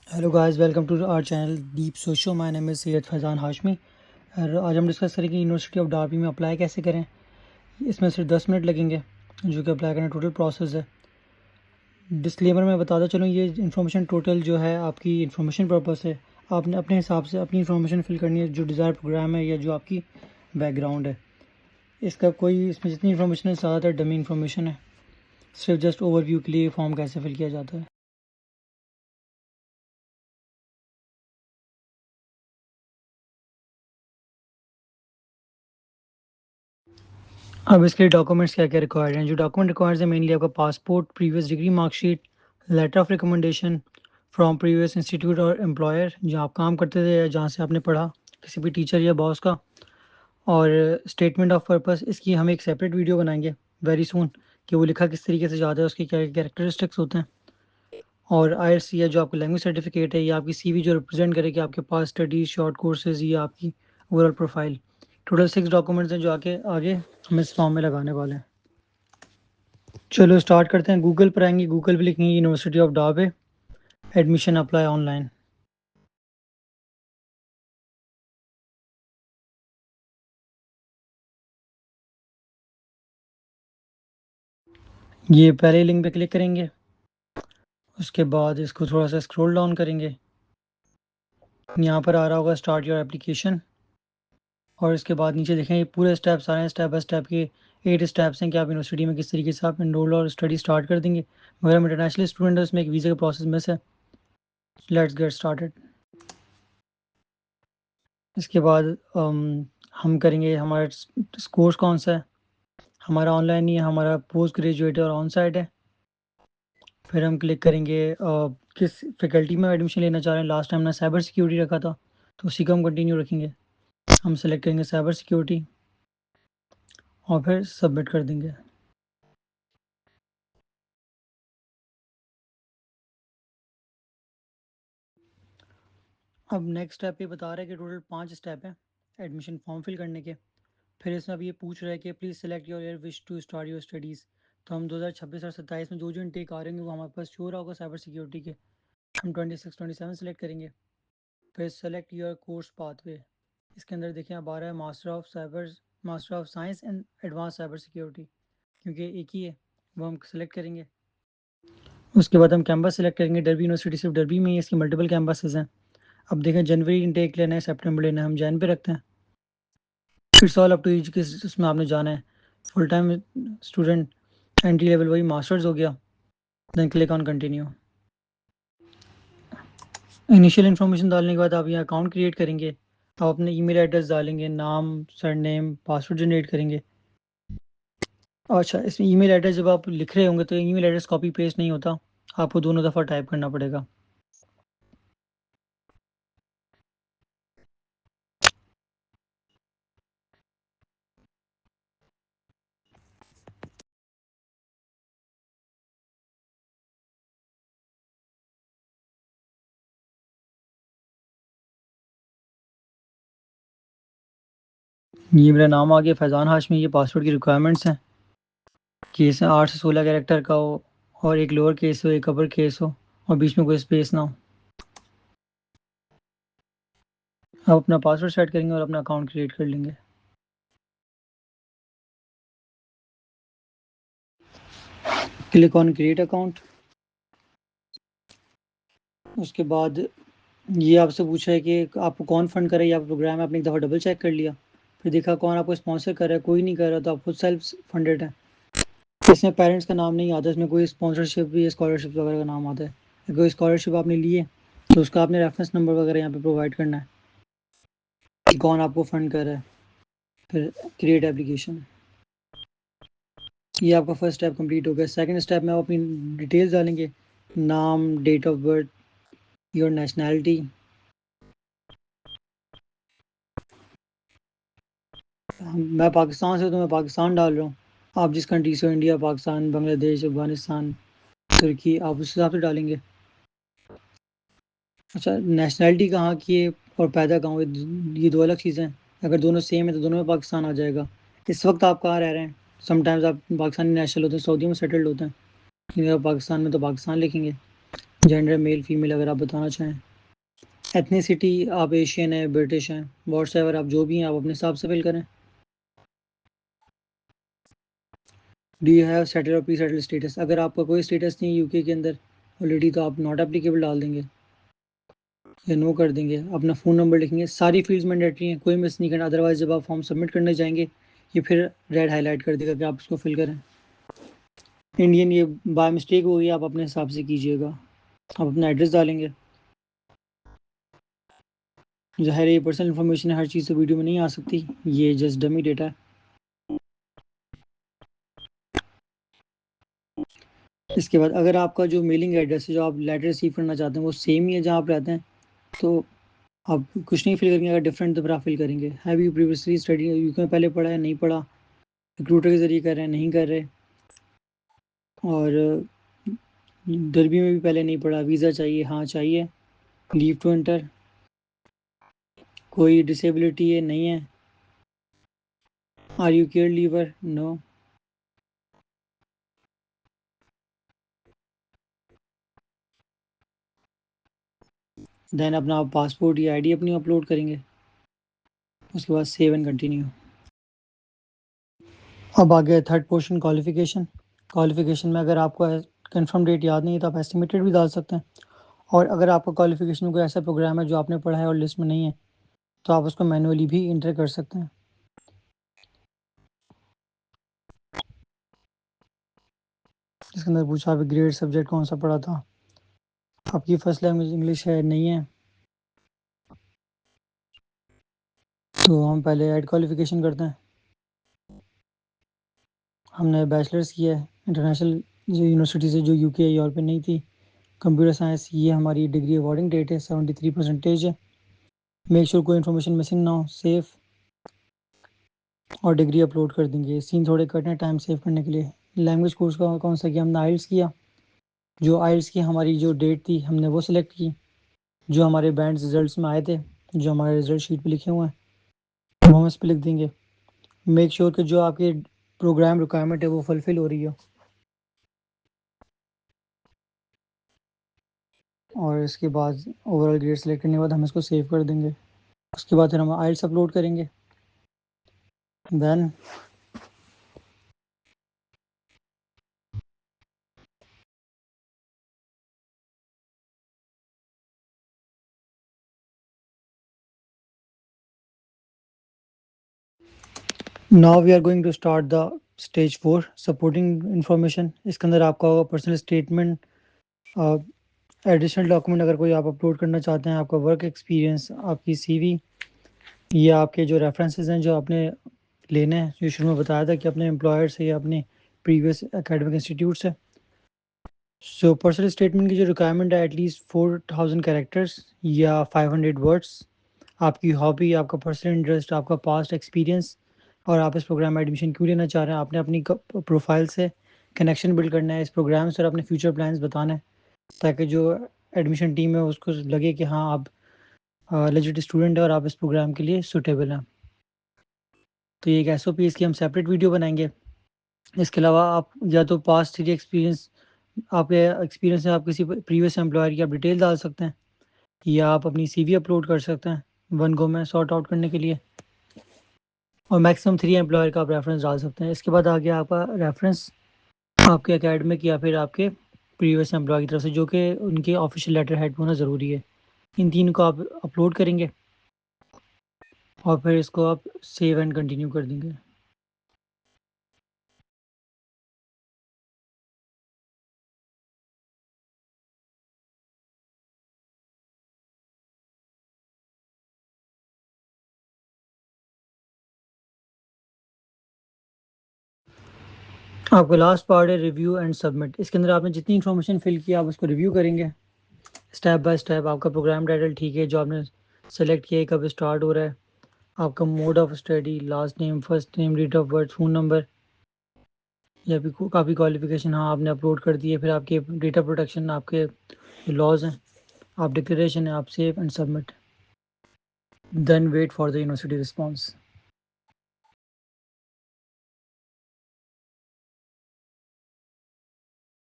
Hello guys, welcome to our channel deep सोशो। My name is Syed Faizan Hashmi और आज हम डिस्कस करेंगे यूनिवर्सिटी ऑफ डार्बी में अप्लाई कैसे करें। इसमें सिर्फ 10 मिनट लगेंगे जो कि अप्लाई करने टोटल प्रोसेस है। डिस्क्लेमर में बताता चलूँ, ये इन्फॉर्मेशन टोटल जो है आपकी इन्फॉर्मेशन पर्पस है। आपने अपने हिसाब से अपनी इन्फॉर्मेशन फिल करनी है, जो डिज़ायर प्रोग्राम है या जो आपकी बैकग्राउंड है। इसका कोई इसमें जितनी इन्फॉर्मेशन है ज़्यादातर डमी इन्फॉर्मेशन है। सिर्फ जस्ट ओवरव्यू के लिए फॉर्म कैसे फिल किया जाता है। अब इसके लिए डॉक्यूमेंट्स क्या क्या रिक्वायर्ड हैं। जो डॉक्यूमेंट रिक्वायर्ड है मेनली आपका passport, previous degree marksheet, letter of recommendation from previous institute और एम्प्लॉयर जहाँ आप काम करते थे या जहाँ से आपने पढ़ा, किसी भी टीचर या बॉस का। और स्टेटमेंट ऑफ पर्पस, इसकी हम एक सेपरेट वीडियो बनाएंगे वेरी सून कि वो लिखा किस तरीके से जाता है, उसके क्या कैरेक्टरिस्टिक्स होते हैं। और आईएलटीएस या जो आपका लैंग्वेज सर्टिफिकेट है या आपकी सीवी जो रिप्रेजेंट करे कि आपके पास स्टडीज, शॉर्ट कोर्सेज या आपकी ओवरऑल प्रोफाइल। टोटल 6 डॉक्यूमेंट्स हैं जो आगे आगे हम इस फॉर्म में लगाने वाले हैं। चलो स्टार्ट करते हैं। गूगल पर आएंगे, गूगल पे लिखेंगे यूनिवर्सिटी ऑफ डाबे, एडमिशन अप्लाई ऑनलाइन। ये पहले लिंक पे क्लिक करेंगे, उसके बाद इसको थोड़ा सा स्क्रॉल डाउन करेंगे। यहाँ पर आ रहा होगा स्टार्ट योर एप्लीकेशन और इसके बाद नीचे देखें ये पूरे स्टेप्स आ रहे हैं। स्टेप बाय स्टेप के 8 स्टेप्स हैं कि आप यूनिवर्सिटी में किस तरीके से आप इनरोल और स्टडी स्टार्ट कर देंगे। मगर हम इंटरनेशनल स्टूडेंट है, उसमें एक वीज़ा का प्रोसेस मिस है। Let's get started. इसके बाद हम करेंगे हमारा कोर्स कौन सा है। हमारा ऑनलाइन ही है, हमारा पोस्ट ग्रेजुएट और ऑन साइट है। फिर हम क्लिक करेंगे किस फैकल्टी में एडमिशन लेना चाह रहे हैं। लास्ट टाइम ना साइबर सिक्योरिटी रखा था तो उसी को हम कंटिन्यू रखेंगे। हम सेलेक्ट करेंगे साइबर सिक्योरिटी और फिर सबमिट कर देंगे। अब नेक्स्ट स्टेप ये बता रहा है कि टोटल 5 स्टेप है एडमिशन फॉर्म फिल करने के। फिर इसमें अब ये पूछ रहा है कि please select your year wish to start your studies. तो हम 2026 और 27 में जो इनटेक आ रहे होंगे वो हमारे पास शो रहा होगा साइबर सिक्योरिटी के। हम 26-27 सेलेक्ट करेंगे। फिर सेलेक्ट योर कोर्स पाथवे। इसके अंदर देखिए अब आ रहा है master of science and advance cyber security, क्योंकि एक ही है वो हम सेलेक्ट करेंगे। उसके बाद हम कैंपस सेलेक्ट करेंगे। डरबी यूनिवर्सिटी सिर्फ डरबी में ही, इसकी मल्टीपल कैंपसेस हैं। अब देखें जनवरी इनटेक लेना है, सितंबर लेना है, हम जैन पे रखते हैं। It's all up to you किस उसमें आपने जाना है। Full time student, entry level वही मास्टर्स हो गया। Then click on continue. Initial information डालने के बाद आप यहाँ अकाउंट क्रिएट करेंगे। आप अपने ईमेल एड्रेस डालेंगे, नाम, सरनेम, पासवर्ड जनरेट करेंगे। अच्छा, इसमें ईमेल एड्रेस जब आप लिख रहे होंगे तो ईमेल एड्रेस कॉपी पेस्ट नहीं होता, आपको दोनों दफ़ा टाइप करना पड़ेगा। ये मेरा नाम आ गया फैज़ान हाशमी। ये पासवर्ड की रिक्वायरमेंट्स हैं कि इसमें 8 से 16 कैरेक्टर का हो और एक लोअर केस हो, एक अपर केस हो और बीच में कोई स्पेस ना हो। आप अपना पासवर्ड सेट करेंगे और अपना अकाउंट क्रिएट कर लेंगे। Click on create account. उसके बाद ये आपसे पूछा है कि आपको कौन फंड करे या प्रोग्राम है। आपने एक दफ़ा डबल चेक कर लिया, फिर देखा कौन आपको स्पॉन्सर कर रहा है। कोई नहीं कर रहा तो आप खुद सेल्फ फंडेड है। इसमें पेरेंट्स का नाम नहीं आता, इसमें कोई स्पॉन्सरशिप या स्कॉलरशिप वगैरह का नाम आता है। अगर कोई स्कॉलरशिप आपने ली है तो उसका आपने रेफरेंस नंबर वगैरह यहाँ पे प्रोवाइड करना है कि कौन आपको फंड कर रहा है। फिर क्रिएट एप्लीकेशन। ये आपका फर्स्ट स्टेप कंप्लीट हो गया। सेकंड स्टेप में आप अपनी डिटेल्स डालेंगे, नाम, date of birth, your nationality. मैं पाकिस्तान से हूं तो मैं पाकिस्तान डाल रहा हूँ। आप जिस कंट्री से हो, इंडिया, पाकिस्तान, बांग्लादेश, अफगानिस्तान, तुर्की, आप उस हिसाब से डालेंगे। अच्छा, नेशनैलिटी कहाँ की है और पैदा कहाँ हुए, ये 2 अलग चीज़ें हैं। अगर दोनों सेम है तो दोनों में पाकिस्तान आ जाएगा। इस वक्त आप कहाँ रह रहे हैं। समटाइम्स आप पाकिस्तानी नेशनल होते हैं, सऊदी में सेटल्ड होते हैं, लेकिन अगर पाकिस्तान में तो पाकिस्तान लिखेंगे। जेंडर मेल फीमेल अगर आप बताना चाहें। एथनिसिटी आप एशियन है, ब्रिटिश हैं, व्हाट्सएवर आप जो भी हैं आप अपने हिसाब से फिल करें। डू यू हैव सेटल और प्री सेटल स्टेटस, अगर आपका कोई स्टेटस नहीं है यूके के अंदर ऑलरेडी तो आप नॉट एप्लीकेबल डाल देंगे या नो कर देंगे। अपना फ़ोन नंबर लिखेंगे, सारी फील्ड्स मैंडेटरी हैं, कोई मिस नहीं करना, अदरवाइज जब आप फॉर्म सबमिट करने जाएंगे ये फिर रेड हाईलाइट कर देगा कि आप इसको फिल करें। इंडियन ये बाय मिस्टेक हो गई, आप अपने हिसाब से कीजिएगा। आप अपना एड्रेस डालेंगे। ज़ाहिर है ये पर्सनल इन्फॉर्मेशन है, हर चीज़ तो वीडियो में नहीं आ सकती, ये जस्ट डमी डेटा है। इसके बाद अगर आपका जो मेलिंग एड्रेस है, जो आप लेटर रिसीव करना चाहते हैं वो सेम ही है जहाँ आप रहते हैं, तो आप कुछ नहीं फिल करेंगे। अगर डिफरेंट तो फिर आप फिल करेंगे have you previously study, UK में पहले पढ़ा है नहीं पढ़ा, रिक्रूटर के ज़रिए कर रहे हैं नहीं कर रहे, और डरबी में भी पहले नहीं पढ़ा, वीज़ा चाहिए हाँ चाहिए, लीव टू एंटर, कोई डिसेबिलिटी है नहीं है, are you care leaver no, then अपना पासपोर्ट या आईडी अपनी अपलोड करेंगे। उसके बाद सेव एंड कंटिन्यू। अब आगे थर्ड पोर्शन क्वालिफिकेशन। क्वालिफिकेशन में अगर आपको कंफर्म डेट याद नहीं है तो आप एस्टिमेटेड भी डाल सकते हैं, और अगर आपका क्वालिफिकेशन में कोई ऐसा प्रोग्राम है जो आपने पढ़ा है और लिस्ट में नहीं है तो आप उसको मैनुअली भी इंटर कर सकते हैं। इसके अंदर पूछा आप ग्रेड सब्जेक्ट कौन सा पढ़ा था, आपकी फर्स्ट लैंग्वेज इंग्लिश है नहीं है, तो हम पहले ऐड क्वालिफिकेशन करते हैं। हमने बैचलर्स किया है इंटरनेशनल जो यूनिवर्सिटी से, जो यूके या यूरोप में नहीं थी, कंप्यूटर साइंस, ये हमारी डिग्री अवॉर्डिंग डेट है, 73% है। मेक श्योर कोई इन्फॉर्मेशन मिसिंग ना हो, सेफ, और डिग्री अपलोड कर देंगे। सीन थोड़े कटने टाइम सेव करने के लिए। लैंग्वेज कोर्स का कौन सा किया, हमने आइल्स किया, जो आइल्स की हमारी जो डेट थी हमने वो सिलेक्ट की, जो हमारे बैंड रिजल्ट्स में आए थे, जो हमारे रिजल्ट शीट पे लिखे हुए हैं वो हम इस पर लिख देंगे। मेक श्योर कि जो आपके प्रोग्राम रिक्वायरमेंट है वो फुलफिल हो रही हो, और इसके बाद ओवरऑल ग्रेड सेलेक्ट करने के बाद हम इसको सेव कर देंगे। उसके बाद फिर हम आइल्स अपलोड करेंगे। Then now we are going to start the stage 4 supporting information. इसके अंदर आपका होगा पर्सनल स्टेटमेंट, एडिशनल डॉक्यूमेंट अगर कोई आप अपलोड करना चाहते हैं, आपका वर्क एक्सपीरियंस, आपकी सीवी, या आपके जो रेफरेंसेस हैं जो आपने लेने हैं, जो शुरू में बताया था कि अपने एम्प्लॉयर से या अपने प्रीवियस एकेडमिक इंस्टीट्यूट से। सो पर्सनल स्टेटमेंट की जो रिक्वायरमेंट है एटलीस्ट 4000 कैरेक्टर्स या 500 वर्ड्स, आपकी हॉबी, आपका पर्सनल इंटरेस्ट, आपका पास्ट एक्सपीरियंस, और आप इस प्रोग्राम में एडमिशन क्यों लेना चाह रहे हैं। आपने अपनी प्रोफाइल से कनेक्शन बिल्ड करना है इस प्रोग्राम से और अपने फ्यूचर प्लान्स बताना है, ताकि जो एडमिशन टीम है उसको लगे कि हाँ आप लेजिट स्टूडेंट है और आप इस प्रोग्राम के लिए सूटेबल हैं। तो ये एक एसओपी, इसकी हम सेपरेट वीडियो बनाएंगे। इसके अलावा आप या तो पास्ट 3 एक्सपीरियंस, आपके एक्सपीरियंस में आप किसी प्रीवियस एम्प्लॉयर की आप डिटेल डाल सकते हैं, या आप अपनी सीवी अपलोड कर सकते हैं वन गो में सॉर्ट आउट करने के लिए, और मैक्सिमम 3 एम्प्लॉयर का आप रेफरेंस डाल सकते हैं। इसके बाद आ गया आपका रेफरेंस आपके एकेडमिक या फिर आपके प्रीवियस एम्प्लॉय की तरफ से, जो कि उनके ऑफिशियल लेटर हेड होना ज़रूरी है। इन तीनों को आप अपलोड करेंगे और फिर इसको आप सेव एंड कंटिन्यू कर देंगे। आपका लास्ट पार्ट है रिव्यू एंड सबमिट। इसके अंदर आपने जितनी इन्फॉर्मेशन फिल की आप उसको रिव्यू करेंगे स्टेप बाय स्टेप। आपका प्रोग्राम टाइटल ठीक है जो आपने सेलेक्ट किया है, कब स्टार्ट हो रहा है, आपका mode of study, last name, first name, date of birth, phone number, या फिर काफ़ी क्वालिफिकेशन हाँ आपने अपलोड कर दी है। फिर आपके डेटा प्रोटेक्शन, आपके लॉज हैं, आप डिक्लेरेशन है, आप save and submit, then wait for the university response.